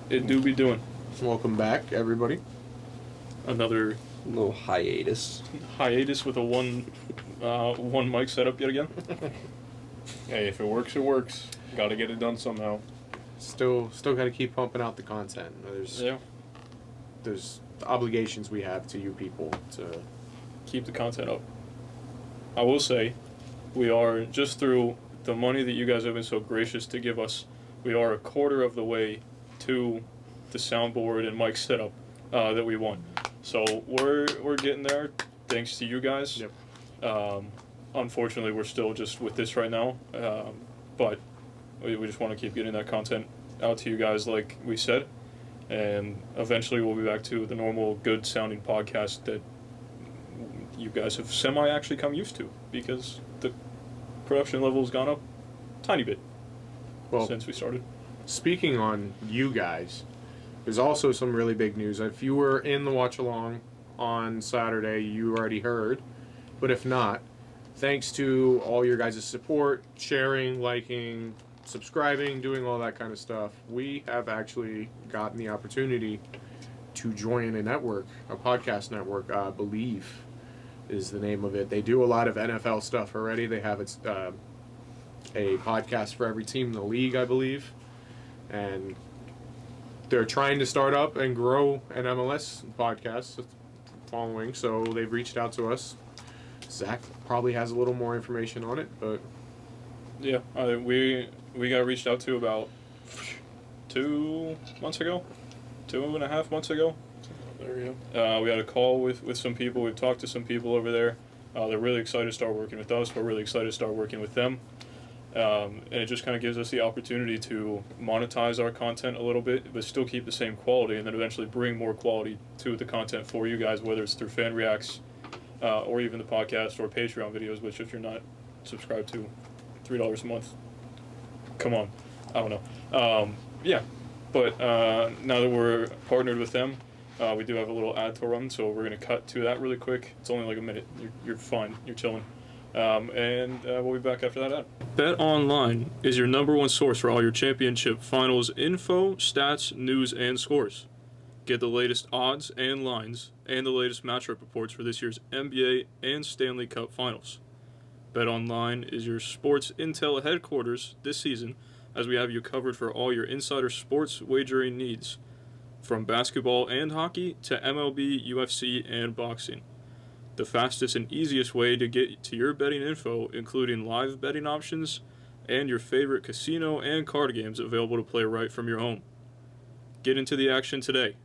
It do be doing. Welcome back, everybody. Another little hiatus with a one mic setup yet again. Hey, if it works, it works. Got to get it done somehow. Still got to keep pumping out the content. There's obligations we have to you people to keep the content up. I will say, we are just through the money that you guys have been so gracious to give us. We are a quarter of the way to the soundboard and mic setup that we want. So we're getting there, thanks to you guys. Yep. Unfortunately, we're still just with this right now, but we just want to keep getting that content out to you guys, like we said, and eventually we'll be back to the normal, good sounding podcast that you guys have actually come used to, because the production level has gone up a tiny bit since we started. Speaking on you guys, there's also some really big news. If you were in the watch along on Saturday, you already heard. But if not, thanks to all your guys' support, sharing, liking, subscribing, doing all that kind of stuff, we have actually gotten the opportunity to join a network, a podcast network. Believe is the name of it. They do a lot of NFL stuff already. They have a podcast for every team in the league, I believe. And they're trying to start up and grow an MLS podcast following, so they've reached out to us. Zach probably has a little more information on it, but yeah, we got reached out to about 2 months ago, 2.5 months ago. There you go. We had a call with some people. We've talked to some people over there. They're really excited to start working with us. We're really excited to start working with them. And it just kind of gives us the opportunity to monetize our content a little bit, but still keep the same quality, and then eventually bring more quality to the content for you guys, whether it's through fan reacts, or even the podcast or Patreon videos, which if you're not subscribed to, $3 a month. Come on. I don't know. Yeah. But now that we're partnered with them, we do have a little ad to run, so we're going to cut to that really quick. It's only like a minute. You're fine. You're chilling. And we'll be back after that ad. Bet Online is your #1 source for all your championship finals info, stats, news, and scores. Get the latest odds and lines and the latest matchup reports for this year's NBA and Stanley Cup finals. Bet Online is your sports intel headquarters this season, as we have you covered for all your insider sports wagering needs, from basketball and hockey to MLB, UFC, and boxing. The fastest and easiest way to get to your betting info, including live betting options and your favorite casino and card games available to play right from your home. Get into the action today.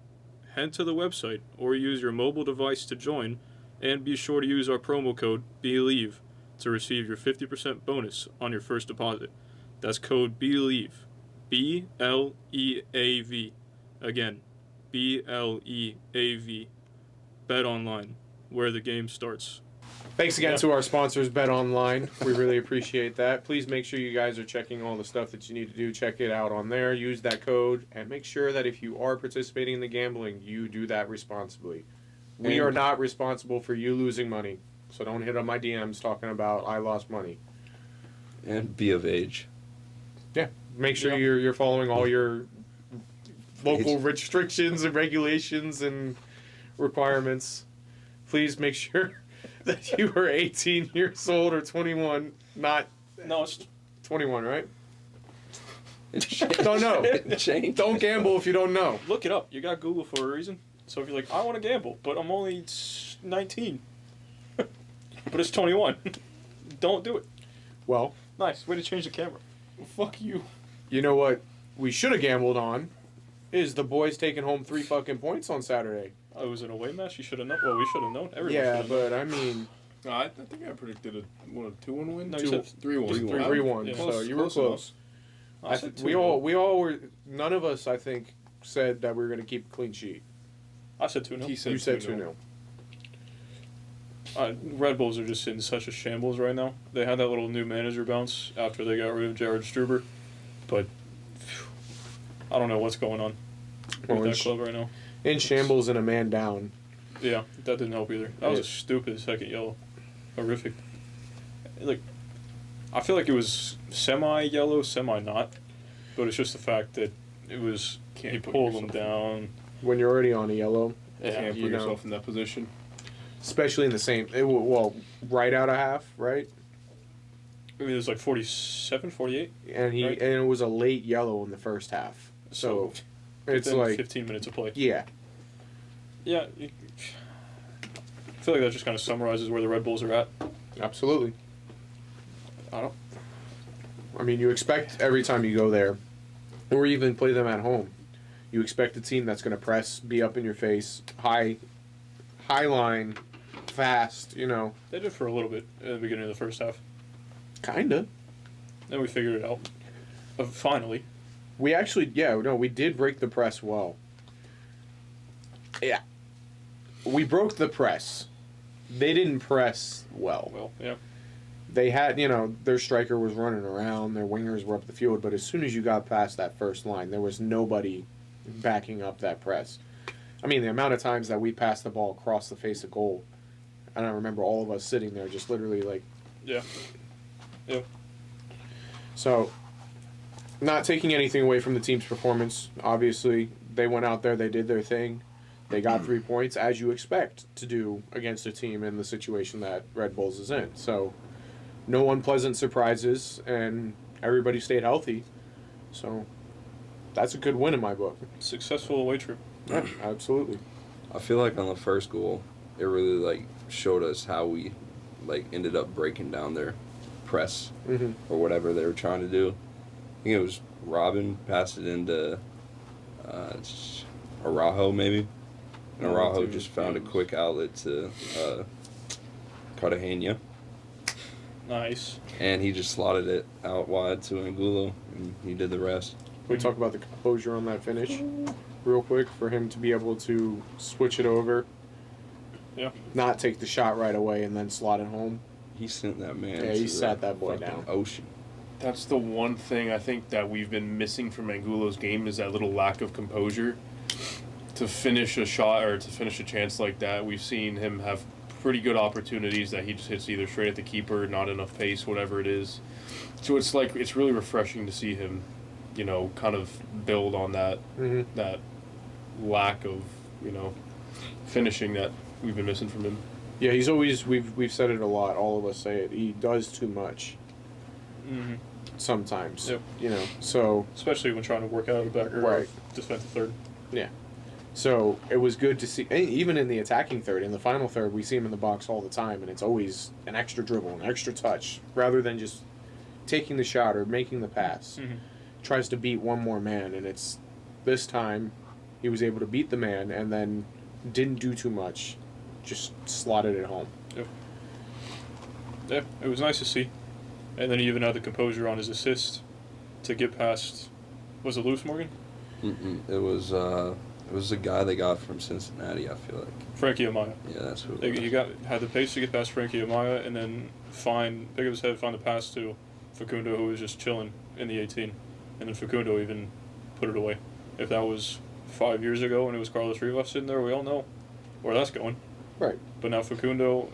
Head to the website or use your mobile device to join, and be sure to use our promo code BELIEVE to receive your 50% bonus on your first deposit. That's code BELIEVE. BLEAV. Again, BLEAV. Bet Online, where the game starts. thanks again to our sponsors, Bet Online. We really appreciate that. Please make sure you guys are checking all the stuff that you need to do. Check it out on there. Use that code, and make sure that if you are participating in the gambling, you do that responsibly. We are not responsible for you losing money, so don't hit up my DMs talking about I lost money. and be of age. Yeah, make sure you're following all your local restrictions and regulations and requirements. Please make sure that you are 18 years old or 21, not... No, it's 21, right? Don't know. Don't gamble if you don't know. Look it up. You got Google for a reason. So if you're like, I want to gamble, but I'm only 19, but it's 21, don't do it. Well, Nice. Way to change the camera. Fuck you. you know what we should have gambled on is the boys taking home 3 fucking points on Saturday. Oh, it was an away match? You should have known. Well, we should have known. Everyone Yeah, should have but I mean, No, I think I predicted a 2-1 win. No, you said 3-1. 3-1. Yeah. So you were close. I said We all were. None of us, I think, said that we were going to keep a clean sheet. I said 2-0. He said You said 2-0. 2-0. Red Bulls are just in such a shambles right now. They had that little new manager bounce after they got rid of Jared Struber, but phew, I don't know what's going on Well, with that club right now. In shambles and a man down. Yeah, that didn't help either. That was a stupid second yellow. Horrific. Like, I feel like it was semi-yellow, semi-not, but it's just the fact that it was he pulled him down. When you're already on a yellow, Yeah, Can't you put know. yourself in that position. Especially in the same, well, right out of half, right? I mean, it was like 47, 48. And Right. and it was a late yellow in the first half. So it's within like 15 minutes of play. yeah, Yeah, I feel like that just kind of summarizes where the Red Bulls are at. absolutely. I don't. I mean, you expect every time you go there, or even play them at home, you expect a team that's going to press, be up in your face, high line, fast. You know, They did for a little bit at the beginning of the first half. kinda. Then we figured it out. Finally. We actually, yeah, no, we did break the press well. Yeah, we broke the press. They didn't press well. Well, yeah. They had, you know, their striker was running around, their wingers were up the field, but as soon as you got past that first line, there was nobody backing up that press. I mean, the amount of times that we passed the ball across the face of goal, and I remember all of us sitting there just literally like. Yeah. Yep. So, not taking anything away from the team's performance. Obviously, they went out there, they did their thing. They got 3 points, as you expect to do against a team in the situation that Red Bulls is in. So, no unpleasant surprises, and everybody stayed healthy. So, that's a good win in my book. Successful away trip. Yeah, absolutely. I feel like on the first goal, it really like showed us how we like ended up breaking down their press Mm-hmm. or whatever they were trying to do. I think it was Robin passed it into Araujo maybe, and No, Araujo to just found a James. quick outlet to Cartagena, Nice. and he just slotted it out wide to Angulo, and he did the rest. Can we talk about the composure on that finish real quick for him to be able to switch it over, Yeah. not take the shot right away, and then slot it home? He sent that man. Yeah, to he the sat that boy fucking down. Ocean. That's the one thing I think that we've been missing from Angulo's game is that little lack of composure. To finish a shot or to finish a chance like that, we've seen him have pretty good opportunities that he just hits either straight at the keeper, not enough pace, whatever it is. So it's like it's really refreshing to see him, you know, kind of build on that Mm-hmm. that lack of, you know, finishing that we've been missing from him. Yeah, he's always we've said it a lot. All of us say it. He does too much Mm-hmm. sometimes. Yep. You know, so Especially when trying to work out of the back or Right. defensive third. so it was good to see. And even in the attacking third, in the final third, we see him in the box all the time, and it's always an extra dribble, an extra touch, rather than just taking the shot or making the pass. Mm-hmm. Tries to beat one more man, and it's this time he was able to beat the man and then didn't do too much, just slotted it home. Yeah, it was nice to see. And then he even had the composure on his assist to get past. Was it Lewis Morgan? It was a guy they got from Cincinnati. I feel like. Frankie Amaya. Yeah, that's who. He had the pace to get past Frankie Amaya and then pick up his head, find the pass to Facundo, who was just chilling in the 18. And then Facundo even put it away. If that was 5 years ago and it was Carlos Rivas sitting there, we all know where that's going. Right. But now Facundo,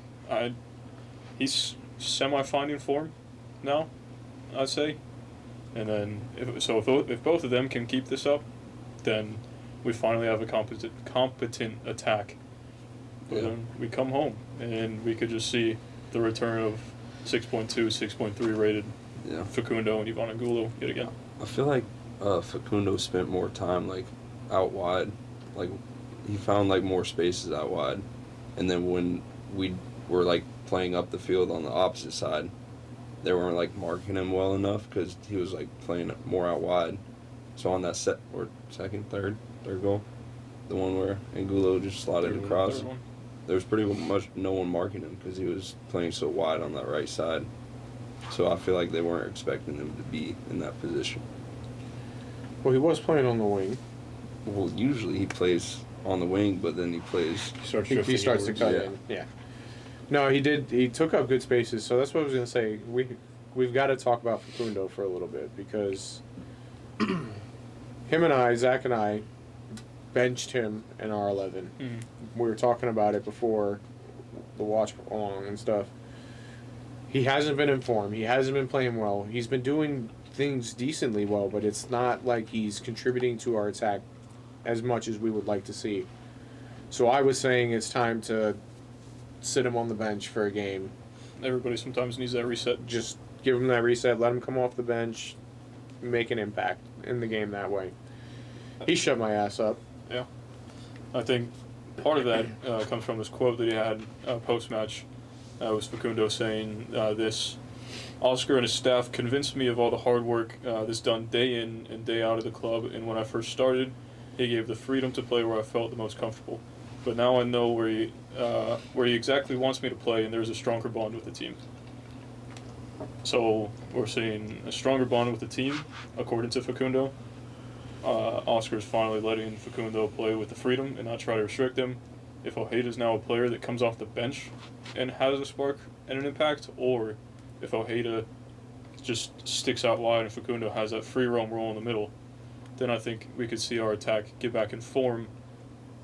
he's semi-finding form now, I'd say. And then, if both of them can keep this up, then we finally have a competent attack. But Yeah. then we come home, and we could just see the return of 6.2, 6.3 rated Yeah. Facundo and Ivan Angulo yet again. I feel like Facundo spent more time like out wide, like he found like more spaces out wide, and then when we were like playing up the field on the opposite side, they weren't like marking him well enough because he was like playing more out wide. So on that third goal, the one where Angulo just slotted across, Third one. there was pretty much no one marking him because he was playing so wide on that right side. So I feel like they weren't expecting him to be in that position. Well, he was playing on the wing. Well, usually he plays on the wing, but then he plays. He starts to cut Yeah. in. Yeah. No, he did. He took up good spaces. So that's what I was gonna say. We've got to talk about Facundo for a little bit because him and Zach and I, benched him in our 11. Mm-hmm. We were talking about it before the watch along and stuff. He hasn't been in form. He hasn't been playing well. He's been doing things decently well, but it's not like he's contributing to our attack as much as we would like to see. So I was saying it's time to sit him on the bench for a game. Everybody sometimes needs that reset. Just give him that reset, let him come off the bench, make an impact in the game that way. He shut my ass up. Yeah. I think part of that comes from this quote that he had post-match. Was Facundo saying this: Oscar and his staff convinced me of all the hard work that's done day in and day out of the club, and when I first started, he gave the freedom to play where I felt the most comfortable. But now I know where he exactly wants me to play, and there's a stronger bond with the team. So we're seeing a stronger bond with the team, according to Facundo. Oscar's finally letting Facundo play with the freedom and not try to restrict him. If Ojeda's now a player that comes off the bench and has a spark and an impact, or if Ojeda just sticks out wide and Facundo has that free roam role in the middle, then I think we could see our attack get back in form.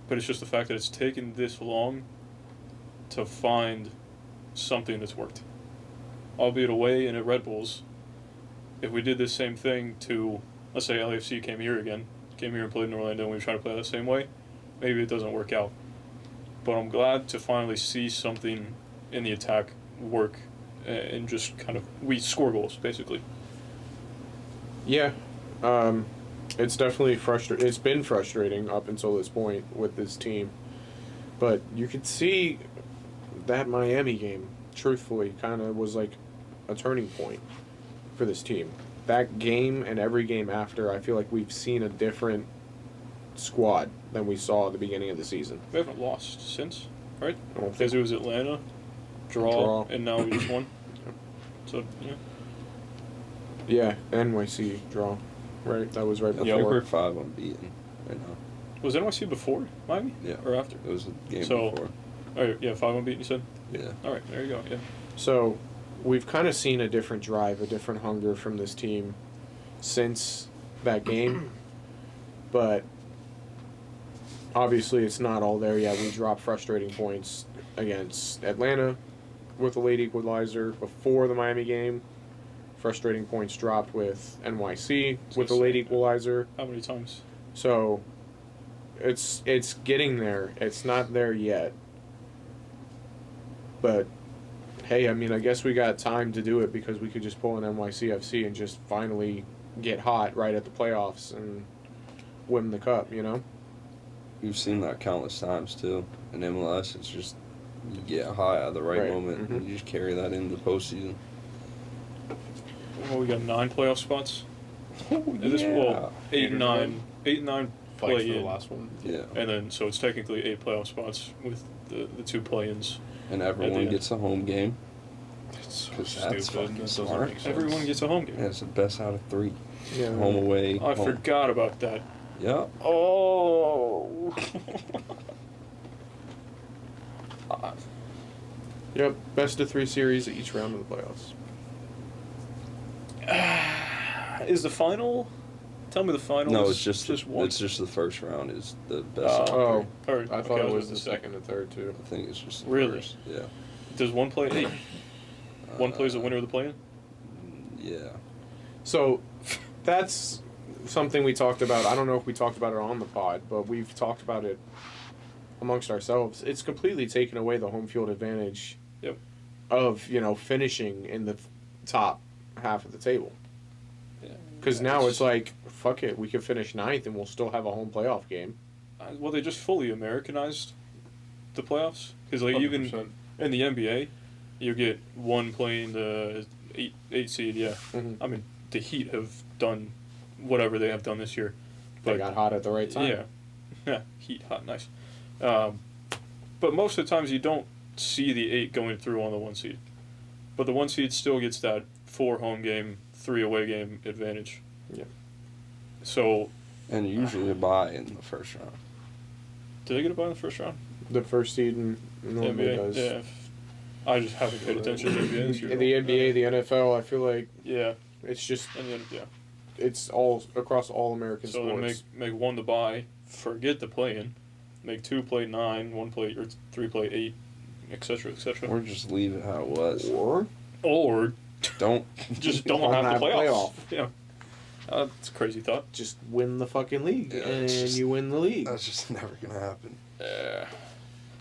But it's just the fact that it's taken this long to find something that's worked. Albeit away and at Red Bulls, if we did this same thing to, let's say LAFC came here and played in Orlando, and we try to play that same way, maybe it doesn't work out. But I'm glad to finally see something in the attack work and just kind of, we score goals, basically. Yeah. It's definitely frustrating. It's been frustrating up until this point with this team. But you could see that Miami game, truthfully, kind of was like a turning point for this team. That game and every game after, I feel like we've seen a different squad than we saw at the beginning of the season. We haven't lost since, right? I don't Because think it was Atlanta, draw, and now we just won. So, yeah. Yeah, NYC draw. Right, that was right I before. think we're 5 unbeaten right now. Was NYC before Miami? Yeah. Or after? It was a game So- before. All right, yeah, 5 unbeaten, you said? Yeah. All right, there you go, yeah. So, we've kind of seen a different drive, a different hunger from this team since that game. But obviously, it's not all there yet. We dropped frustrating points against Atlanta with a late equalizer before the Miami game. Frustrating points dropped with NYC with a late equalizer. How many times? So, it's getting there. It's not there yet. But hey, I mean, I guess we got time to do it because we could just pull an NYCFC and just finally get hot right at the playoffs and win the cup, you know? We've seen that countless times too. In MLS, it's just you get high at the right moment and you just carry that into the postseason. Well, we got 9 playoff spots. Oh, And this, well, 8 and 9. 8 and 9 Fight for play the in. last one. Yeah. And then, so it's technically 8 playoff spots with the 2 play-ins. And At the everyone end. gets a home game. It's so 'Cause stupid. that's fucking That doesn't smart. make sense. Everyone gets a home game. Yeah, it's the best out of 3. Yeah. Home away. I home. forgot about that. Yeah. Oh. Yep, best of 3 series at each round of the playoffs. Is the final? Tell me the final. No, is it's just one. It's just the first round is the best. out of Oh, Or, I thought okay, it was gonna the say. second and third, too. 3. I think it's just the Really? first. Yeah. Does one play 8? One plays the winner of the play-in. Yeah. So, that's something we talked about. I don't know if we talked about it on the pod, but we've talked about it amongst ourselves. It's completely taken away the home field advantage Yep. of, finishing in the top half of the table. Yeah. Because now it's like, fuck it, we could finish 9th and we'll still have a home playoff game. Well, they just fully Americanized the playoffs because, like, even 100%. in the NBA, you get one playing the 8 seed. Yeah, Mhm. I mean the Heat have done whatever they have done this year. They got hot at the right time. Yeah, Heat hot, nice. But most of the times you don't see the 8 going through on the 1 seed, but the 1 seed still gets that 4 home game, 3 away game advantage. Yeah. So, And usually a bye in the first round. did they get a bye in the first round? The first seed normally NBA, does. yeah. I just haven't paid attention to the NBA this year. In the NBA, the NFL, I feel like Yeah, it's just and then yeah. it's all across all American So then sports. make 1 the bye, forget the play-in, make 2 play 9, 1 play or 3 play 8, etc. etc. Or just leave it how it was. Or Or Don't. Just don't Don't have have the playoffs. playoff. Yeah. It's a crazy thought. Just win the fucking league, Yeah, and it's just- you win the league. That's just never gonna happen.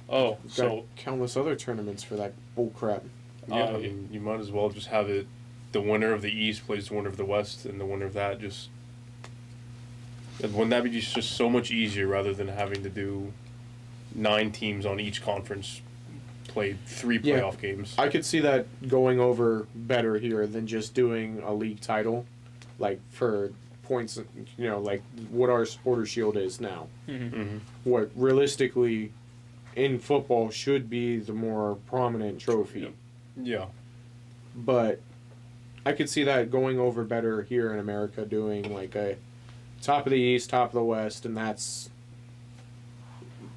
Oh, You've got so countless other tournaments for that bull crap. Yeah, I mean, you might as well just have it. The winner of the East plays the winner of the West, and the winner of that just. Wouldn't that be just so much easier rather than having to do 9 teams on each conference play 3 Yeah. playoff games? I could see that going over better here than just doing a league title, like for points. You know, like what our supporter shield is now. Mm-hmm. What realistically, in football, should be the more prominent trophy. Yeah. But I could see that going over better here in America, doing like a top of the East, top of the West, and that's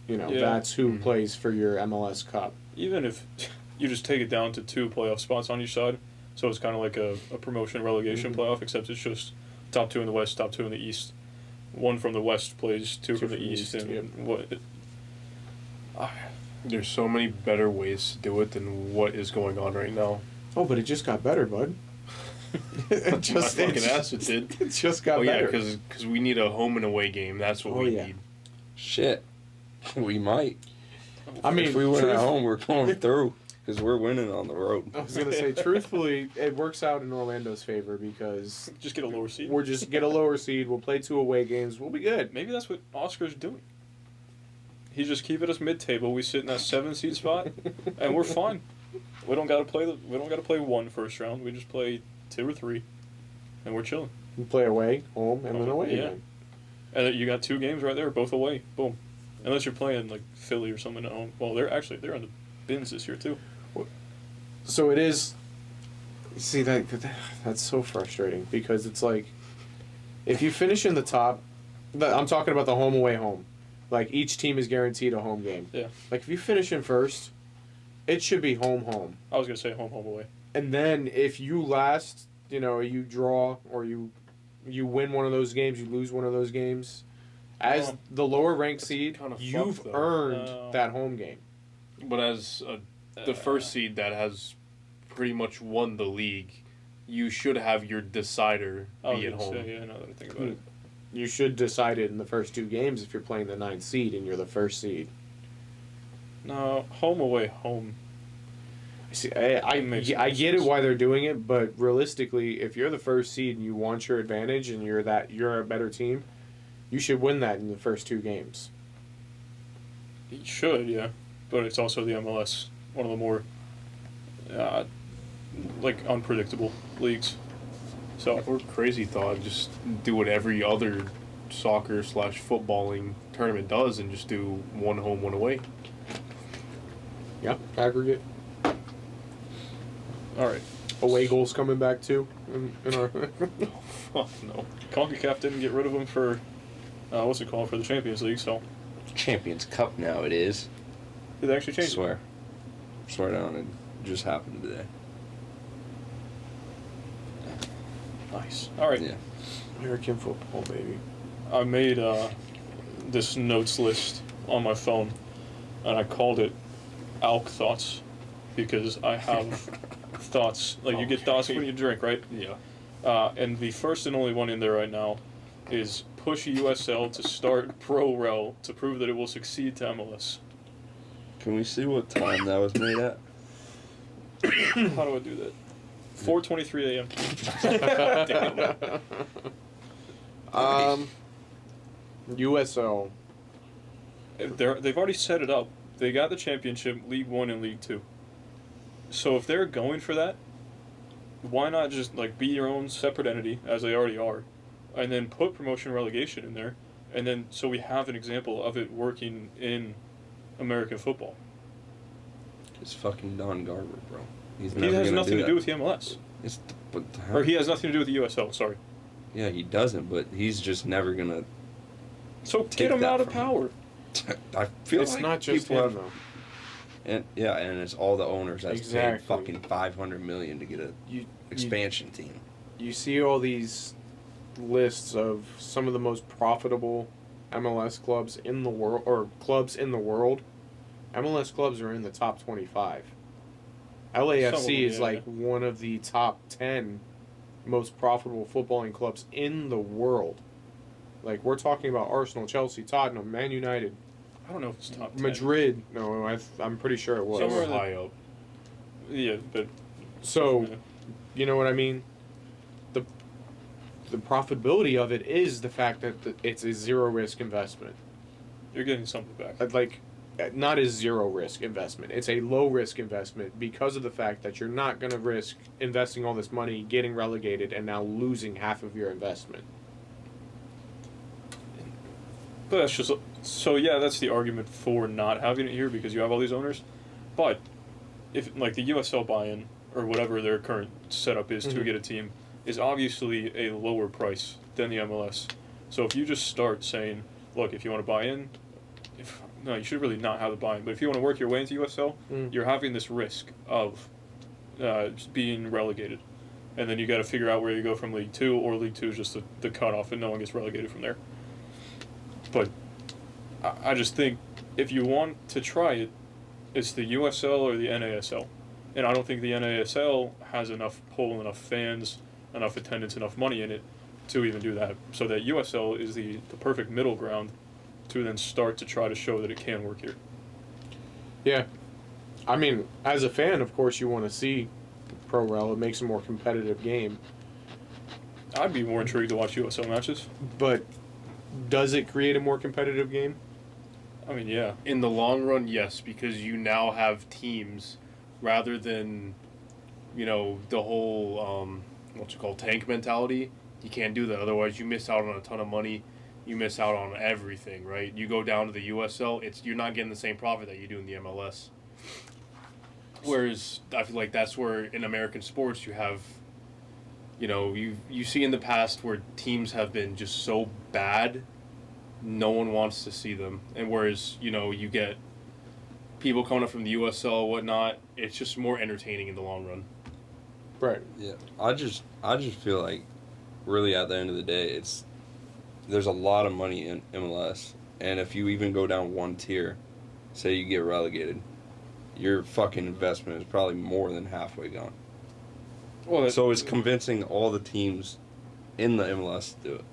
that's who Mhm. plays for your MLS Cup. even if you just take it down to 2 playoff spots on each side, so it's kind of like a promotion relegation playoff, except it's just top 2 in the West, top 2 in the East. 1 from the West plays 2 from the East, and yep. There's so many better ways to do it than what is going on right now. Oh, but it just got better, bud. My fucking ass it did. It just got Oh yeah, better. because we need a home and away game. That's what Oh, we yeah. need. Shit. We might. I mean, if we win at truth- home, we're going through because we're winning on the road. I was gonna say, truthfully, it works out in Orlando's favor because just get a lower seed. we're just get a lower seed. We'll play 2 away games. We'll be good. Maybe that's what Oscar's doing. He's just keeping us mid-table. We sit in that 7 seed spot, and we're fine. We don't gotta play 1 first round. We just play 2 or 3, and we're chilling. We play away, home, and then away Yeah. again. And you got 2 games right there, both away. Boom. Unless you're playing like Philly or something at home. Well, they're on the bins this year too. So it is. See that's so frustrating because it's like, if you finish in the top, I'm talking about the home away home, like each team is guaranteed a home game. Yeah. Like if you finish in first, it should be home, I was gonna say home away. and then if you last, you draw or you win one of those games, you lose one of those games. As Oh. the lower ranked seed, kinda you've fucked, though. earned Oh. that home game. But as the first seed that has pretty much won the league, you should have your decider I was be at gonna home. say, yeah, now that I think about it. You should decide it in the first 2 games if you're playing the 9th seed and you're the first seed. No, home away home. See, It makes I no get it sense. why they're doing it, but realistically, if you're the first seed and you want your advantage and you're a better team, you should win that in the first 2 games. You should, yeah, but it's also the MLS, one of the more, unpredictable leagues. So Or crazy thought, just do what every other soccer / footballing tournament does and just do 1 home, 1 away. Yep, aggregate. all right. Away goals coming back too. In our Oh, no. CONCACAF didn't get rid of them for, what's it called, for the Champions League, so Champions Cup now it is. did they actually I change it? swear down, it just happened today. Nice. All right. Yeah. American football, baby. I made this notes list on my phone, and I called it ALK Thoughts because I have thoughts. Like, you get thoughts when you drink, right? Yeah. And the first and only one in there right now is push USL to start Pro Rel to prove that it will succeed to MLS. Can we see what time that was made at? How do I do that? 4:23 a.m. USL. They've already set it up. They got the championship, League 1 and League 2. So if they're going for that, why not just be your own separate entity, as they already are, and then put promotion relegation in there, and then so we have an example of it working in American football. It's fucking Don Garber, bro. He's He never has gonna nothing to that. do with the MLS. It's but Or he has nothing to do with the USL, sorry. Yeah, he doesn't, but he's just never gonna. So Take get him that out of from him. power. I feel It's like not just people him have, though. and it's all the owners that's Exactly. paid fucking $500 million to get a You expansion team. you see all these lists of some of the most profitable MLS clubs in the world, or clubs in the world. MLS clubs are in the top 25. LAFC is yeah, like one of the top 10 most profitable footballing clubs in the world. Like, we're talking about Arsenal, Chelsea, Tottenham, Man United, I don't know if it's top 10. Madrid. No, I'm pretty sure it was. Somewhere Somewhere high up. Yeah, but So, yeah. you know what I mean? The profitability of it is the fact that it's a zero risk investment. You're getting something back. Like, not a zero risk investment. It's a low risk investment because of the fact that you're not going to risk investing all this money, getting relegated, and now losing half of your investment. But that's just so. Yeah, that's the argument for not having it here because you have all these owners. But if like the USL buy-in or whatever their current setup is to Mhm. get a team is obviously a lower price than the MLS. So if you just start saying, look, if you want to buy in, no, you should really not have the buy-in. But if you want to work your way into USL, you're having this risk of being relegated, and then you got to figure out where you go from League Two, or League Two is just the cutoff, and no one gets relegated from there. But I just think if you want to try it, it's the USL or the NASL. And I don't think the NASL has enough pull, enough fans, enough attendance, enough money in it to even do that. So that USL is the perfect middle ground to then start to try to show that it can work here. Yeah. I mean, as a fan, of course, you want to see Pro Rel. It makes a more competitive game. I'd be more intrigued to watch USL matches. But does it create a more competitive game? I mean, yeah. In the long run, yes, because you now have teams rather than, the whole, what's it called, tank mentality. You can't do that. Otherwise, you miss out on a ton of money. You miss out on everything, right? You go down to the USL, you're not getting the same profit that you do in the MLS. Whereas I feel like that's where in American sports you have, you see in the past where teams have been just so bad, no one wants to see them. And whereas, you get people coming up from the USL, whatnot, it's just more entertaining in the long run. Right. Yeah, I just feel like, really, at the end of the day, there's a lot of money in MLS, and if you even go down one tier, say you get relegated, your fucking investment is probably more than halfway gone. Well, So it's convincing all the teams in the MLS to do it.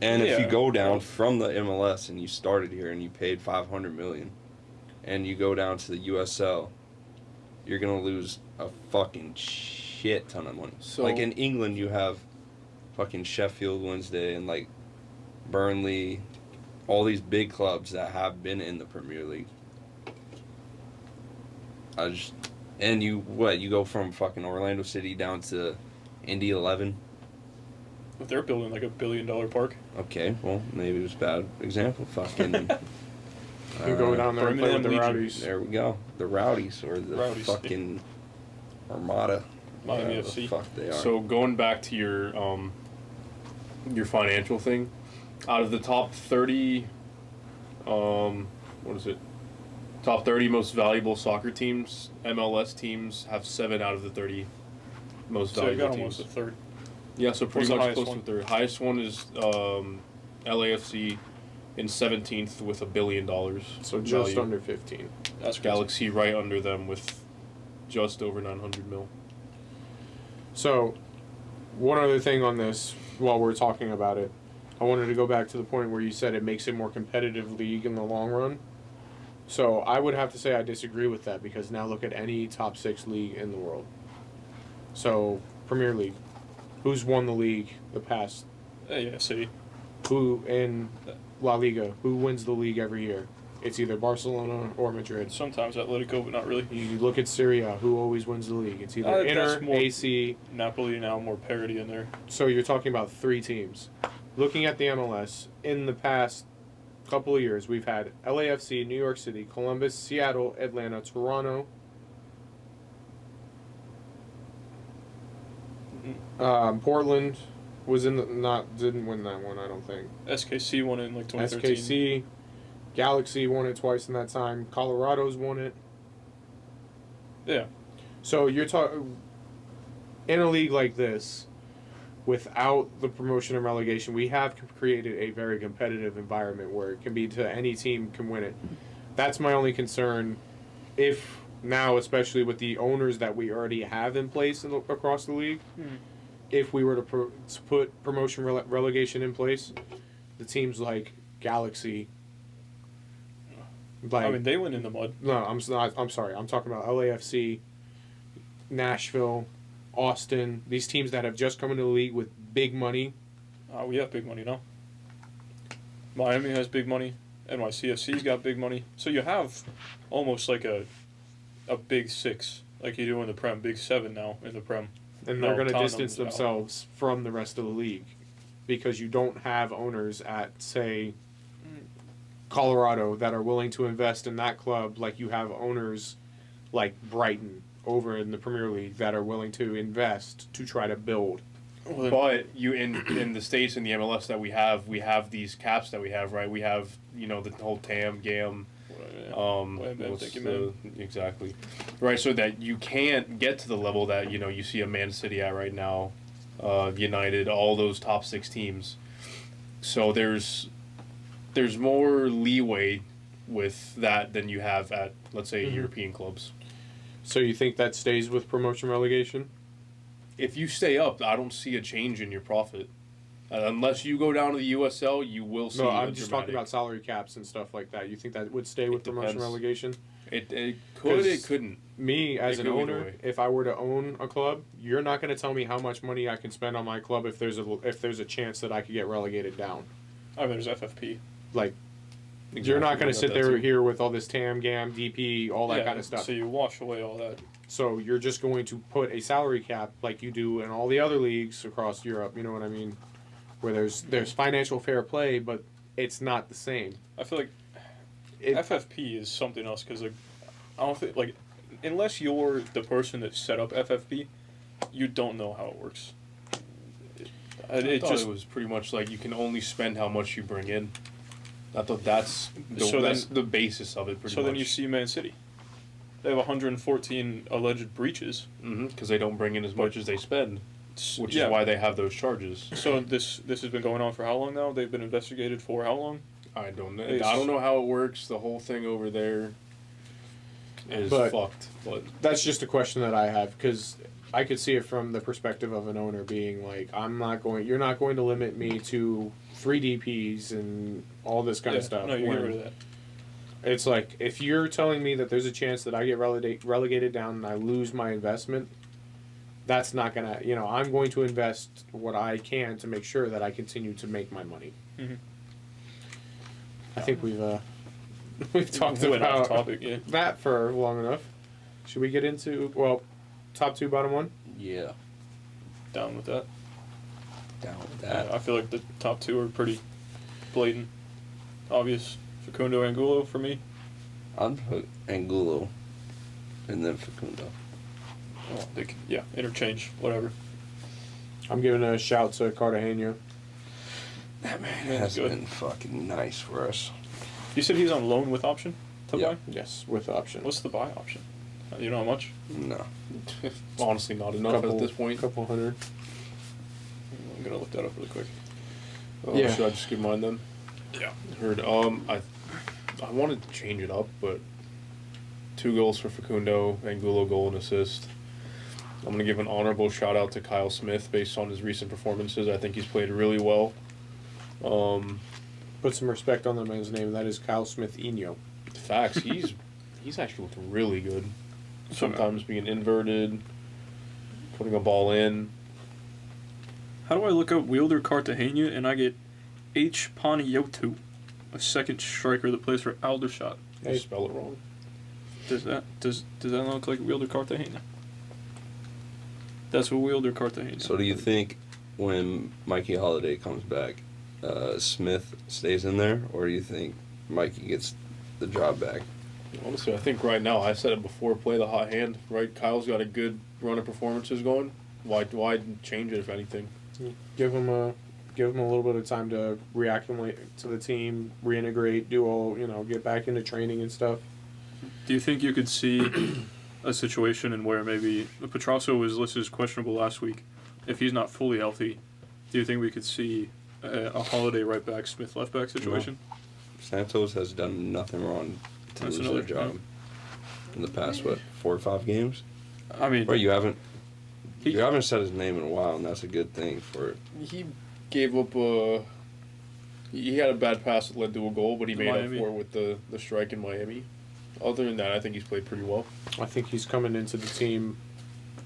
And if you Yeah. go down from the MLS and you started here and you paid $500 million, and you go down to the USL, you're gonna lose a fucking shit ton of money. So- like in England, you have fucking Sheffield Wednesday and like Burnley, all these big clubs that have been in the Premier League. You go from fucking Orlando City down to Indy 11. But they're building like $1 billion park. Okay, well maybe it was a bad example. Fucking. You can go down there and play with Birmingham the Legion. Rowdies. There we go. The Rowdies or the Rowdies, fucking Armada. Miami whatever the FC. fuck they are. So going back to your financial thing, out of the top 30, what is it? Top 30 most valuable soccer teams, MLS teams have 7 out of the 30 most So you valuable got teams. almost a third. Yeah, so pretty the much highest close one? to third. Highest one is LAFC in 17th with $1 billion. So just value. under 15. That's crazy. Galaxy right under them with just over 900 mil. So, one other thing on this, while we're talking about it, I wanted to go back to the point where you said it makes it more competitive league in the long run. So, I would have to say I disagree with that because now look at any top 6 league in the world. So, Premier League. Who's won the league the past? Yeah, City. Who in La Liga? Who wins the league every year? It's either Barcelona or Madrid. Sometimes Atletico, but not really. You look at Syria, who always wins the league? It's either That's Inter, more- AC. Napoli now, more parity in there. So you're talking about 3 teams. Looking at the MLS, in the past couple of years, we've had LAFC, New York City, Columbus, Seattle, Atlanta, Toronto. Portland was in the didn't win that one, I don't think. SKC won it in like 2013. SKC, Galaxy won it twice in that time. Colorado's won it. Yeah. So you're talking in a league like this, without the promotion and relegation, we have created a very competitive environment where it can be to any team can win it. That's my only concern. If now, especially with the owners that we already have in place across the league, if we were to put promotion relegation in place, the teams like Galaxy, like I mean, they went in the mud. no, I'm sorry. I'm talking about LAFC, Nashville, Austin. These teams that have just come into the league with big money. We have big money now. Miami has big money. NYCFC's got big money. So you have almost like a big six, like you do in the Prem, big seven now in the Prem. And they're going to Tottenham's distance out. themselves from the rest of the league because you don't have owners at, say, Colorado that are willing to invest in that club like you have owners like Brighton over in the Premier League that are willing to invest to try to build. But you in the States in the MLS that we have these caps that we have, right? We have, you know, the whole TAM, GAM, exactly, right? So that you can't get to the level that, you know, you see a Man City at right now, United, all those top 6 teams. So there's more leeway with that than you have at, let's say, European clubs. So you think that stays with promotion relegation? If you stay up, I don't see a change in your profit. Unless you go down to the USL, you will see. No, I'm just talking about salary caps and stuff like that. You think that would stay with promotion depends. relegation? It could, it couldn't. Me, as It an could either owner, way. if I were to own a club, you're not going to tell me how much money I can spend on my club if there's a chance that I could get relegated down. I mean, there's FFP. Like, Exactly. you're not going to sit That there too. here with all this TAM, GAM, DP, all that Yeah, kind of stuff. So you wash away all that. So you're just going to put a salary cap like you do in all the other leagues across Europe. You know what I mean? Where there's financial fair play, but it's not the same. I feel like FFP is something else because like, I don't think like unless you're the person that set up FFP, you don't know how it works. I thought it was pretty much like you can only spend how much you bring in. I thought that's the basis of it. Pretty much. Then you see Man City. They have 114 alleged breaches. Because they don't bring in as much as they spend, which is why they have those charges. So this has been going on for how long now? They've been investigated for how long? I don't know. I don't know how it works. The whole thing over there is fucked. But That's just a question that I have because I could see it from the perspective of an owner being like, you're not going to limit me to 3 DPs and all this kind of stuff. No, you get rid of that. It's like, if you're telling me that there's a chance that I get relegated down and I lose my investment, that's not going to, I'm going to invest what I can to make sure that I continue to make my money. Mm-hmm. I think we've talked Went off about topic, that for long enough. Should we get into, top 2, bottom 1? Yeah, Down with that. down with that. I feel like the top 2 are pretty blatant, obvious. Facundo Angulo for me. I'd put Angulo and then Facundo. Oh, interchange, whatever. I'm giving a shout to Cartagena. That man Man's has good. been fucking nice for us. You said he's on loan with option to Yeah. buy? Yes, with option. What's the buy option? You know how much? No. honestly, not enough at this point. Couple hundred. I'm going to look that up really quick. Yeah. Should I just give mine then? Yeah. Heard. I wanted to change it up, but 2 goals for Facundo, Angulo goal and assist. I'm gonna give an honorable shout out to Kyle Smith based on his recent performances. I think he's played really well. Put some respect on the man's name. That is Kyle Smith-Inho. Facts. He's actually looked really good. Sometimes being inverted, putting a ball in. How do I look up Wielder Cartagena and I get H. Panayotu, a second striker that plays for Aldershot? You spell it wrong. Does that look like Wielder Cartagena? That's what Wielder Cartagena. So do you think when Mikey Holiday comes back, Smith stays in there, or do you think Mikey gets the job back? Honestly, I think right now, I said it before, play the hot hand, right? Kyle's got a good run of performances going. Why change it, if anything? Give him a little bit of time to reacclimate to the team, reintegrate, do all, get back into training and stuff. Do you think you could see a situation in where maybe Petrasso was listed as questionable last week? If he's not fully healthy, do you think we could see a Holiday right back, Smith left back situation? Santos has done nothing wrong to That's lose another their job. in the past 4 or 5 games. I mean, Or you haven't He- said his name in a while, and that's a good thing for. He gave up a. He had a bad pass that led to a goal, but he made Miami. up for it with the strike in Miami. Other than that, I think he's played pretty well. I think he's coming into the team.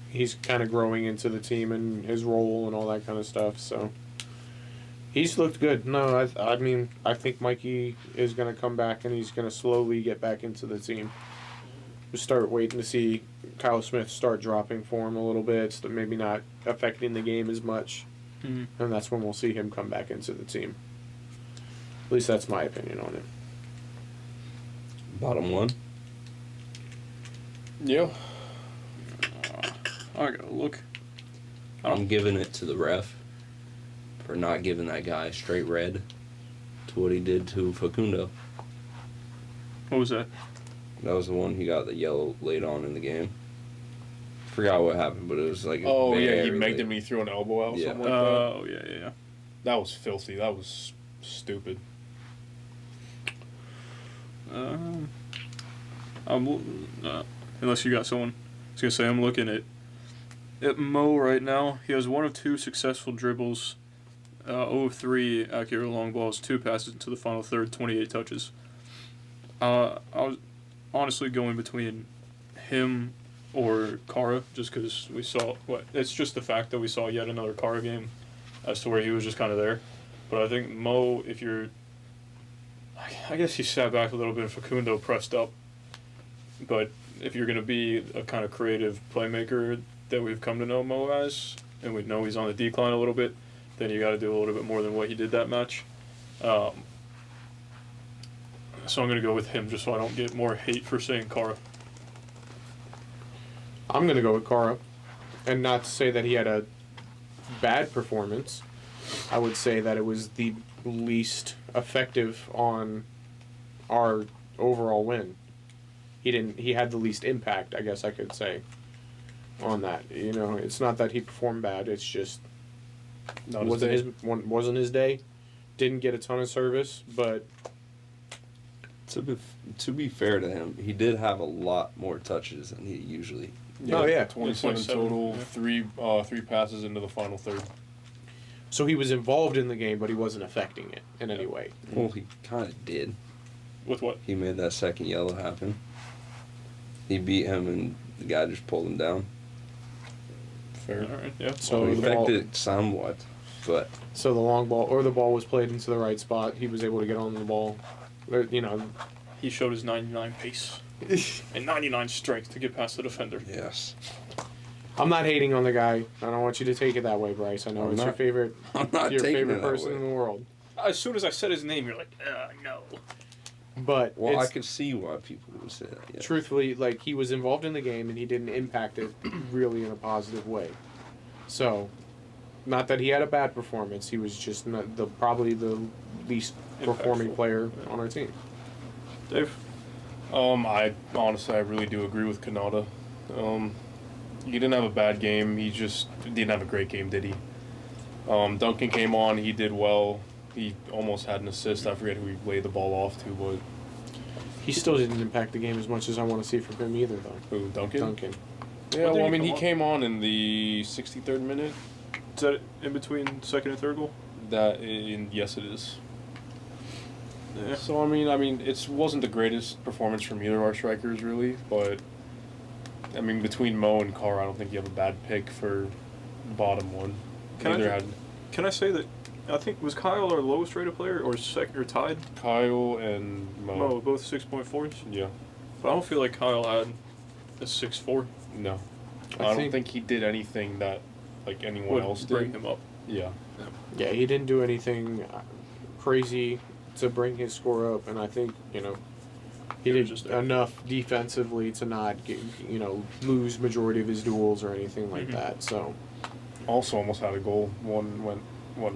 He's kind of growing into the team and his role and all that kind of stuff. So he's looked good. No, I mean, I think Mikey is going to come back and he's going to slowly get back into the team. Just start waiting to see Kyle Smith start dropping for him a little bit, so maybe not affecting the game as much. Mhm. And that's when we'll see him come back into the team. At least that's my opinion on it. Bottom one. Yeah. I gotta look. I'm giving it to the ref for not giving that guy straight red to what he did to Facundo. What was that? That was the one he got the yellow late on in the game. Forgot what happened, but it was like. Oh yeah, he very megged late. him and he threw an elbow out. Yeah. Something like that. Oh yeah. That was filthy. That was stupid. Unless you got someone, I was gonna say I'm looking at Mo right now. He has 1 of 2 successful dribbles, 0 of 3 accurate long balls, 2 passes into the final third, 28 touches. I was honestly going between him or Kara, just because we saw it's just the fact that we saw yet another Kara game, as to where he was just kind of there. But I think Mo, if you're, I guess he sat back a little bit and Facundo pressed up. But if you're going to be a kind of creative playmaker that we've come to know Mo as, and we know he's on the decline a little bit, then you got to do a little bit more than what he did that match. So I'm going to go with him just so I don't get more hate for saying Kara. I'm going to go with Kara. And not to say that he had a bad performance. I would say that it was the least effective on our overall win. He had the least impact, I guess I could say, on that. You know, it's not that he performed bad, it's just wasn't his day. Didn't get a ton of service, but To be fair to him, he did have a lot more touches than he usually. Oh, yeah. 27 total, yeah. three passes into the final third. so he was involved in the game, but he wasn't affecting it in any way. Well, he kind of did. With what? He made that second yellow happen. He beat him, and the guy just pulled him down. Fair. All right, yeah. So Well, he the ball- affected it somewhat, but So the long ball, or the ball was played into the right spot. He was able to get on the ball. You know, He showed his 99 pace and 99 strength to get past the defender. yes. I'm not hating on the guy. I don't want you to take it that way, Bryce. I know I'm it's your not- favorite. I'm not your taking favorite it that person way. in the world. As soon as I said his name, you're like, no. But Well, I it's, could see why people would say that. Yeah. truthfully, like, he was involved in the game and he didn't impact it really in a positive way. So, not that he had a bad performance. He was just probably the least performing Impactful. player on our team. Dave? I honestly, I really do agree with Cannata. He didn't have a bad game. He just didn't have a great game, did he? Duncan came on. He did well. He almost had an assist. I forget who he laid the ball off to, but He still didn't impact the game as much as I want to see from him either, though. who? Duncan. Duncan. Yeah, When did well, I he mean, come he on? came on in the 63rd minute. Is that in between second and third goal? Yes, it is. Yeah. So I mean, it wasn't the greatest performance from either of our strikers, really. But I mean, between Mo and Carr, I don't think you have a bad pick for bottom one. Can I say that I think was Kyle our lowest rated player or second or tied? Kyle and Mo, both 6.4s. Yeah. But I don't feel like Kyle had a 6.4. No. I I don't think- think he did anything that like anyone Would else bring did. him up. Yeah. Yeah, he didn't do anything crazy to bring his score up, and I think, you know, he He was did just there. enough defensively to not get, lose majority of his duels or anything like Mhm. that. So Also, almost had a goal. One went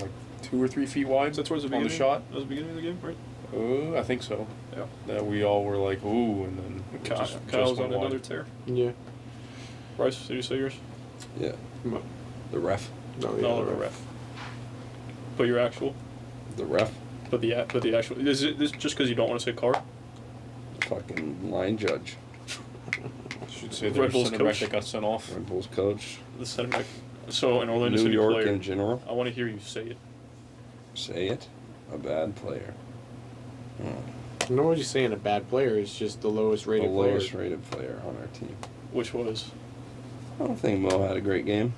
like 2 or 3 feet wide. Is that towards the on beginning? the shot. That was the beginning of the game, right? I think so. Yeah. That we all were like, ooh, and then it just Kyle's went on wide. another tear. yeah, Bryce, did you say yours? Yeah. Mo- The ref. no, yeah, No, the the ref. ref. But your actual. The ref. But the actual. Is it this just because you don't want to say Carr? Fucking line judge. Should say Red their Bulls center back coach. that got sent off. Red Bulls coach. The center back. So an Orlando New City York player. in general. I want to hear you say it. Say it. A bad player. Nobody's saying a bad player. It's just the lowest The rated player. lowest rated player on our team. Which was. I don't think Mo had a great game.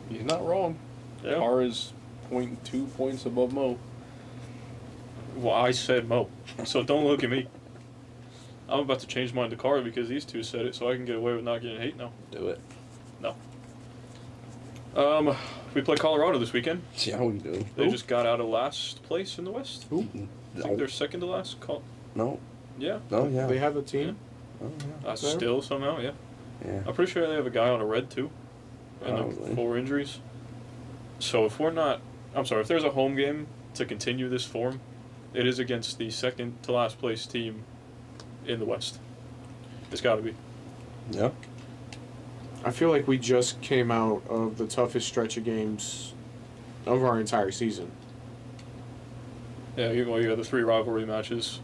He's not wrong. Yeah. R is 0.2 points above Mo. Well, I said Mo, so don't look at me. I'm about to change mine to Carr because these two said it, so I can get away with not getting hate now. Do it. No. We play Colorado this weekend. Yeah, we do. They just got out of last place in the West. I think No. they're second to last. No. Yeah. No, yeah. They have a team. Oh, yeah. Still somehow, yeah. Yeah. I'm pretty sure they have a guy on a red too, and Probably. 4 injuries. So if there's a home game to continue this form, it is against the second to last place team in the West. It's got to be. Yeah. I feel like we just came out of the toughest stretch of games of our entire season. Yeah, you got the 3 rivalry matches.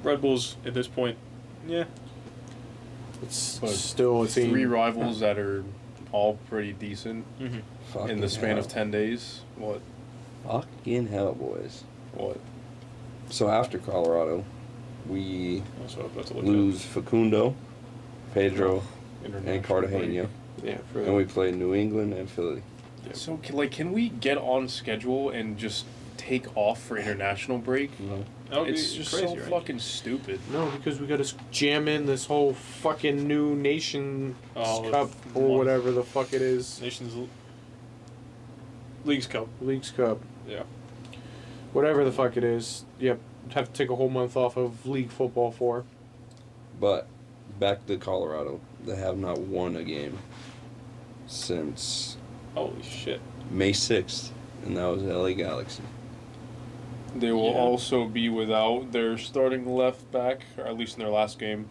Red Bulls at this point, yeah. It's But still a team. 3 rivals that are all pretty decent Mm-hmm. Fucking in the span hell. of 10 days. What? Fucking hell, boys. What? So after Colorado, we Also, I'm about to look lose Facundo, Pedro, and International Cartagena, Yeah, for and we play New England and Philly. break. So, can we get on schedule and just take off for international break? No. That would It's be just crazy, so right? fucking stupid. no, because we got to jam in this whole fucking new Nations Oh, Cup or month. whatever the fuck it is. Leagues Cup. Leagues Cup. Yeah. Whatever the fuck it is. Yep. Have to take a whole month off of league football for. But back to Colorado, they have not won a game since Holy shit. May 6th, and that was LA Galaxy. They will Yeah. also be without their starting left back, or at least in their last game.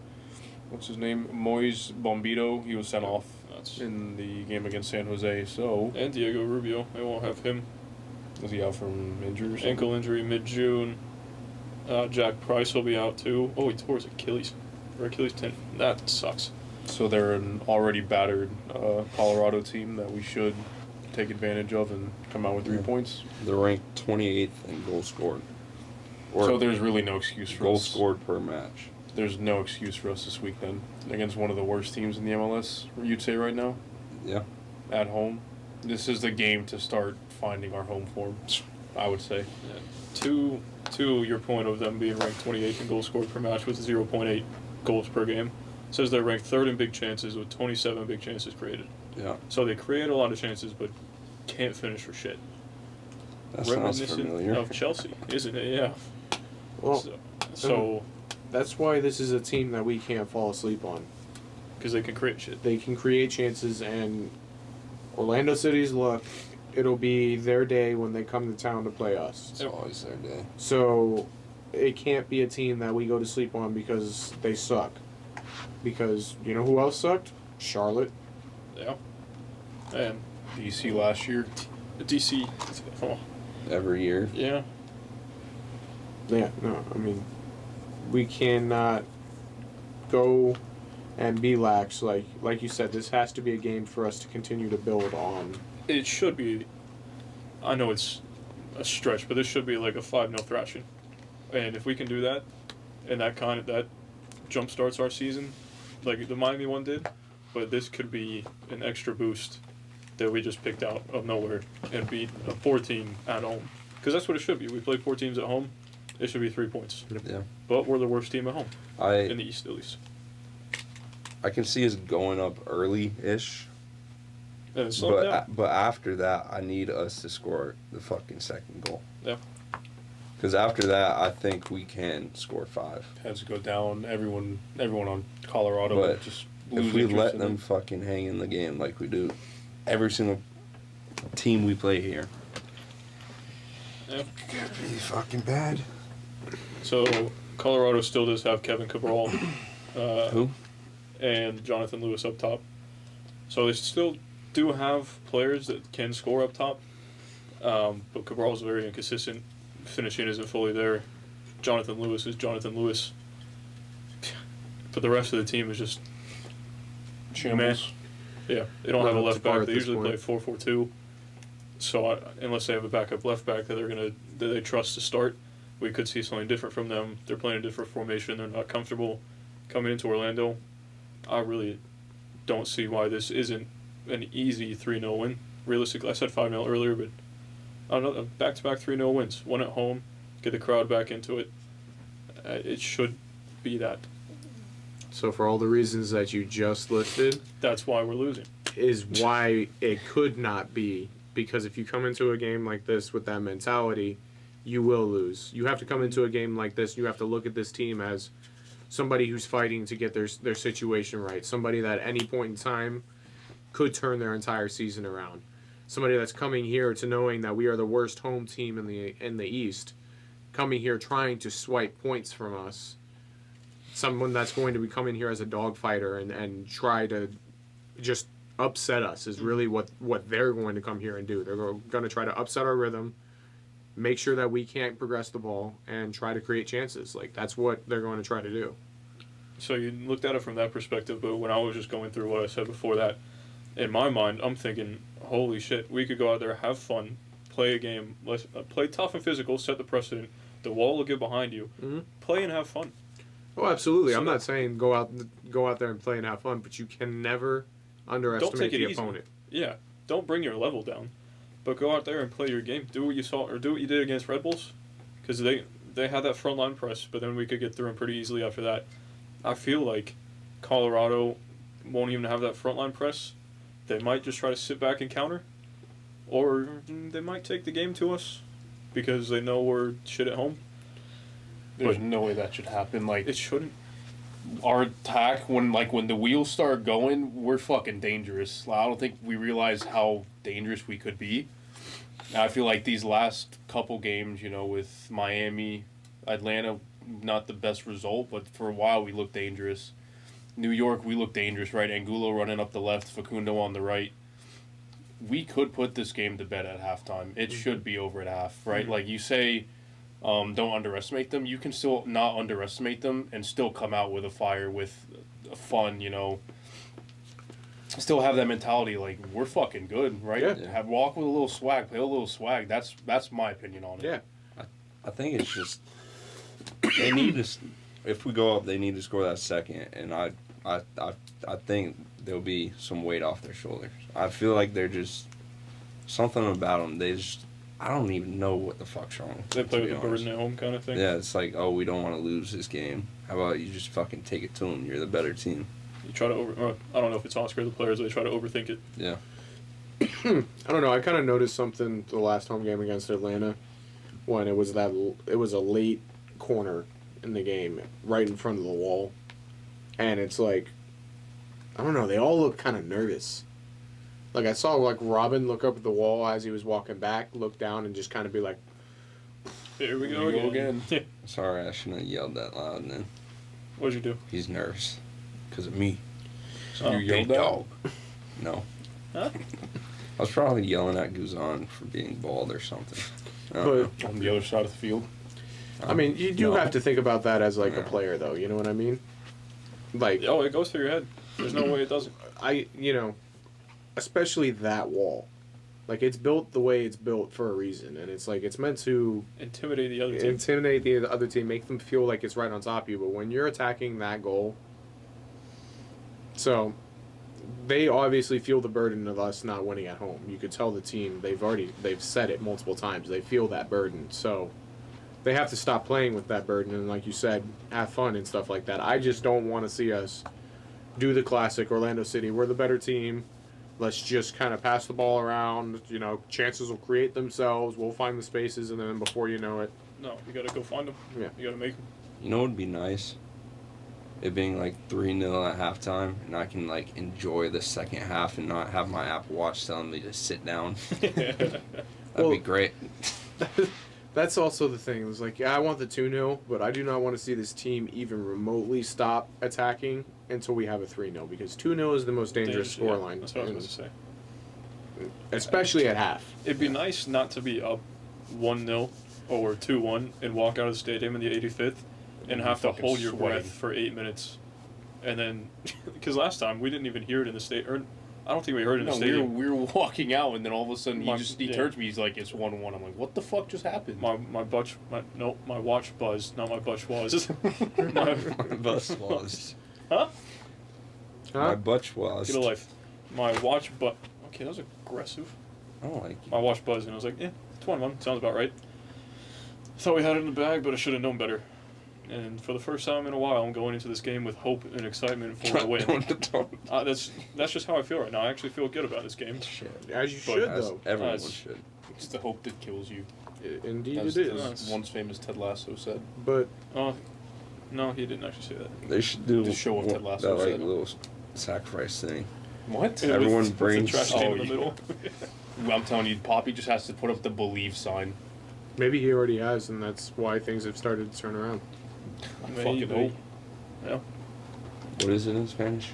What's his name? Moise Bombito. He was sent off That's in the game against San Jose. So, and Diego Rubio. They won't have him. was he out from injury or something? Ankle injury mid-June. Jack Price will be out too. Oh, he tore his Achilles. Or Achilles tendon. That sucks. So they're an already battered Colorado team that we should take advantage of and come out with 3 Yeah. points. They're ranked 28th in goals scored. Or So there's really no excuse for goals us. scored per match. There's no excuse for us this week then against one of the worst teams in the MLS. You'd say right now Yeah. at home. This is the game to start finding our home form. I would say. To your point of them being ranked 28th in goals scored per match with 0.8 goals per game, says they're ranked 3rd in big chances with 27 big chances created. Yeah. So they create a lot of chances, but can't finish for shit. That sounds Reminiscent familiar. of Chelsea, isn't it? Yeah. Well, So that's why this is a team that we can't fall asleep on. because they can create shit. They can create chances, and Orlando City's luck, it'll be their day when they come to town to play us. It's always their day. So it can't be a team that we go to sleep on because they suck. Because you know who else sucked? Charlotte. Yeah. And DC last year. DC. Oh, Every year. yeah. Yeah, no, I mean, we cannot go and be lax. Like you said, this has to be a game for us to continue to build on. It should be. I know it's a stretch, but this should be like a 5-0 thrashing. And if we can do that, and that jump starts our season, like the Miami one did, but this could be an extra boost that we just picked out of nowhere and beat a 4 team at home. Because that's what it should be. We play 4 teams at home. It should be 3 points. Yeah. But we're the worst team at home in I the East, at least. I can see us going up early-ish. And it's slowed down. But after that, I need us to score the fucking second goal. Yeah. Because after that, I think we can score 5. Has to go down. Everyone on Colorado But would just lose If we interest let in them it. fucking hang in the game like we do every single team we play here, Yeah. could be fucking bad. So Colorado still does have Kevin Cabral. Who? And Jonathan Lewis up top. So they still do have players that can score up top. But Cabral's very inconsistent. Finishing isn't fully there. Jonathan Lewis is Jonathan Lewis. but the rest of the team is just Shambles. yeah. They don't have a Not up left to par back. at They this usually point. play 4-4-2. So unless they have a backup left back that they trust to start, we could see something different from them. They're playing a different formation. They're not comfortable coming into Orlando. I really don't see why this isn't an easy 3-0 win. Realistically, I said 5-0 earlier, but I don't know. Back-to-back 3-0 wins. One at home, get the crowd back into it. It should be that. So for all the reasons that you just listed, That's why we're losing. is why it could not be. Because if you come into a game like this with that mentality, you will lose. You have to come into a game like this. You have to look at this team as somebody who's fighting to get their situation right. Somebody that at any point in time could turn their entire season around. Somebody that's coming here to knowing that we are the worst home team in the East, coming here trying to swipe points from us. Someone that's going to be coming here as a dogfighter and try to just upset us is really what they're going to come here and do. They're going to try to upset our rhythm, make sure that we can't progress the ball, and try to create chances. Like, that's what they're going to try to do. So you looked at it from that perspective, but when I was just going through what I said before that, in my mind, I'm thinking, holy shit, we could go out there, have fun, play a game, play tough and physical, set the precedent. The wall will get behind you. Mm-hmm. Play and have fun. Oh, absolutely. So I'm not saying go out there and play and have fun, but you can never underestimate the opponent. Yeah, don't bring your level down, but go out there and play your game. Do what you saw, or do what you did against Red Bulls, because they had that front line press, but then we could get through them pretty easily after that. I feel like Colorado won't even have that front line press. They might just try to sit back and counter, or they might take the game to us because they know we're shit at home. There's But no way that should happen. Like, it shouldn't. our attack, when the wheels start going, we're fucking dangerous. Like, I don't think we realize how dangerous we could be. And I feel like these last couple games, with Miami, Atlanta, not the best result, but for a while we looked dangerous. New York, we looked dangerous, right? Angulo running up the left, Facundo on the right. We could put this game to bed at halftime. It should be over at half, right? Mm-hmm. Like you say, don't underestimate them. You can still not underestimate them and still come out with a fire, with fun, Still have that mentality, like, we're fucking good, right? Yeah. Walk with a little swag, play a little swag. That's my opinion on it. Yeah. I think it's just they need to. If we go up, they need to score that second, and I think there'll be some weight off their shoulders. I feel like they're just something about them. They just I don't even know what the fuck's wrong. They play to with be the honest. burden at home kind of thing. Yeah, it's like, oh, we don't want to lose this game. How about you just fucking take it to them? You're the better team. You try to I don't know if it's Oscar or the players, but they try to overthink it. Yeah. I don't know. I kind of noticed something the last home game against Atlanta when it was a late corner in the game right in front of the wall. And it's like, I don't know, they all look kind of nervous. Like, I saw, like, Robin look up at the wall as he was walking back, look down, and just kind of be like, Here we Here go we go again. again. Sorry, I shouldn't have yelled that loud. And then What'd you do? he's nervous because of me. Oh, you Big yelled out? dog. No. Huh? I was probably yelling at Guzan for being bald or something. I don't know. but, On the other side of the field. I mean, you do No. have to think about that as, like, No. a player, though. You know what I mean? Like, Oh, it goes through your head. There's no way it doesn't. especially that wall. Like, it's built the way it's built for a reason, and it's like it's meant to Intimidate the other team. intimidate the other team, make them feel like it's right on top of you. But when you're attacking that goal, so they obviously feel the burden of us not winning at home. You could tell the team they've said it multiple times. They feel that burden, so they have to stop playing with that burden and, like you said, have fun and stuff like that. I just don't want to see us do the classic Orlando City. We're the better team. Let's just kind of pass the ball around. Chances will create themselves. We'll find the spaces, and then before you know it, No, you gotta go find them. Yeah. You gotta make them. You know what would be nice? It being like 3-0 at halftime, and I can like enjoy the second half and not have my Apple Watch telling me to sit down. That'd Well- be great. that's also the thing. It's like, yeah, I want the 2-0, but I do not want to see this team even remotely stop attacking until we have a 3-0, because 2-0 is the most dangerous Yeah, scoreline, that's what I was going to say. especially at half. It'd be nice not to be up 1-0 or 2-1 and walk out of the stadium in the 85th and have to Fucking hold your sweating. breath for 8 minutes. And then, because last time we didn't even hear it in the state, or I don't think we heard it in the No, stadium. we were walking out, and then all of a sudden he Yeah. turns to me. He's like, "It's 1-1." I'm like, "What the fuck just happened?" My watch buzzed, not my butch was. My bus was. Huh? My butch was. Get a life. My watch okay, that was aggressive. I don't like you. My watch buzzed and I was like, yeah, it's 1-1. Sounds about right. Thought we had it in the bag, but I should have known better. And for the first time in a while, I'm going into this game with hope and excitement for a win. That's just how I feel right now. I actually feel good about this game. Shit. As you But should, As though. everyone As- should. It's the hope that kills you. Indeed, As, it is. as once famous Ted Lasso said. But Oh, no, he didn't actually say that. They should do The show of Ted Lasso that like said. little sacrifice thing. What? Yeah, Everyone with brings- the trash can Oh, in the yeah. middle. Well, I'm telling you, Poppy just has to put up the believe sign. maybe he already has, and that's why things have started to turn around. I Maybe. fucking hope. Yeah. What is it in Spanish?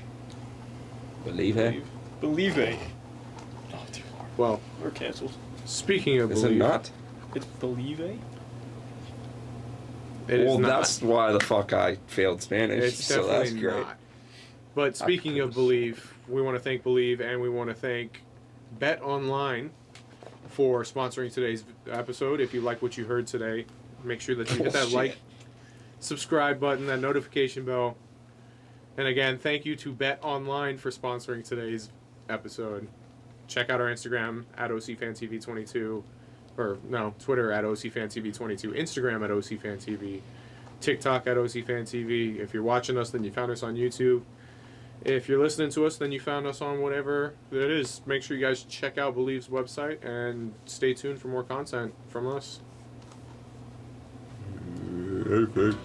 Believe it? Believe it. Oh, dear Lord. Well, We're canceled. speaking of Is believe, it not? It's believe it? it is Well, not. that's why the fuck I failed Spanish. It's so that's definitely great. not. But speaking of course. Believe, we want to thank Believe and we want to thank Bet Online for sponsoring today's episode. If you like what you heard today, make sure that you hit that Bullshit. like, subscribe button, that notification bell. And again, thank you to Bet Online for sponsoring today's episode. Check out our Instagram at OCFanTV22, or no, Twitter at OCFanTV22, Instagram at OCFanTV, TikTok at OCFanTV. If you're watching us, then you found us on YouTube. If you're listening to us, then you found us on whatever it is. Make sure you guys check out Believe's website and stay tuned for more content from us. Okay.